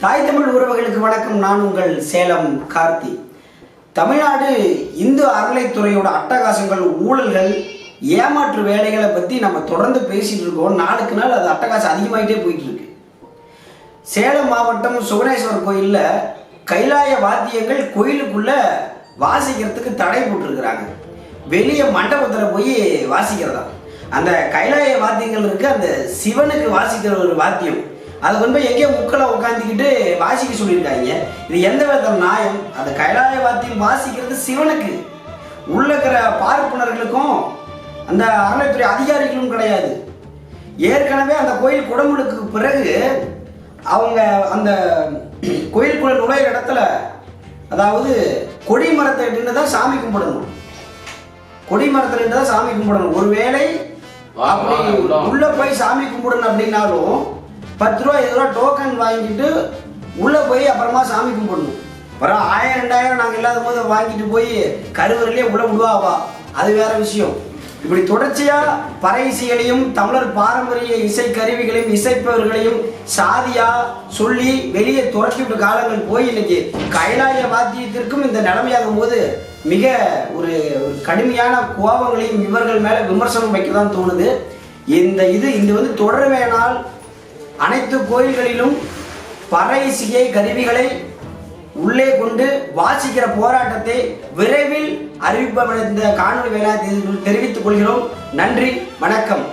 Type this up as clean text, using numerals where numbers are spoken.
தாய் தமிழ் உறவுகளுக்கு வணக்கம். நான் உங்கள் சேலம் கார்த்தி. தமிழ்நாடு இந்து அறநிலைத்துறையோட அட்டகாசங்கள், ஊழல்கள், ஏமாற்று வேலைகளை பற்றி நம்ம தொடர்ந்து பேசிட்டு இருக்கோம். நாளுக்கு நாள் அது அட்டகாசம் அதிகமாகிட்டே போயிட்டு இருக்கு. சேலம் மாவட்டம் சுகனேஸ்வரர் கோயிலில் கைலாய வாத்தியங்கள் கோயிலுக்குள்ள வாசிக்கிறதுக்கு தடை போட்டிருக்கிறாங்க. வெளியே மண்டபத்தில் போய் வாசிக்கிறதா. அந்த கைலாய வாத்தியங்கள் இருக்கு, அந்த சிவனுக்கு வாசிக்கிற ஒரு வாத்தியம், அதை கொண்டு போய் எங்கேயோ முக்களை உட்காந்துக்கிட்டு வாசிக்க சொல்லியிருக்காங்க. இது எந்த விதத்தில் நியாயம்? அந்த கைலாய வாத்தியம் வாசிக்கிறது சிவனுக்கு, உள்ள இருக்கிற பார்ப்பனர்களுக்கும் அந்த அறநிலைத்துறை அதிகாரிகளும் கிடையாது. ஏற்கனவே அந்த கோயில் குடமுழுக்கு பிறகு அவங்க அந்த கோயிலுக்குள்ள நுழையிற இடத்துல, அதாவது கொடிமரத்தை நின்று தான் சாமி கும்பிடணும். கொடிமரத்தில் நின்று தான் சாமி கும்பிடணும். ஒருவேளை அப்படி உள்ள போய் சாமி கும்பிடணும் அப்படின்னாலும் 10 ரூபா 20 ரூபா டோக்கன் வாங்கிட்டு உள்ளே போய் அப்புறமா சாமி கும்பிடணும். அப்புறம் 1000 2000 நாங்கள் இல்லாத போது வாங்கிட்டு போய் கருவறையிலே உள்ள விடுவாவா, அது வேற விஷயம். இப்படி தொடர்ச்சியாக பறை இசைகளையும் தமிழர் பாரம்பரிய இசை கருவிகளையும் இசைப்பவர்களையும் சாதியா சொல்லி வெளியே துரத்தி விட்ட காலங்கள் போய் இன்னைக்கு கைலாய வாத்தியத்திற்கும் இந்த நிலைமையாகும் போது மிக ஒரு கடுமையான கோபங்களையும் இவர்கள் மேலே விமர்சனம் வைக்க தான் தோணுது. இது வந்து தொடர வேணால் அனைத்து கோயில்களிலும் பறை இசை கருவிகளை உள்ளே கொண்டு வாசிக்கிற போராட்டத்தை விரைவில் அறிவிப்ப இந்த காணொலி வேலை தெரிவித்துக் கொள்கிறோம். நன்றி, வணக்கம்.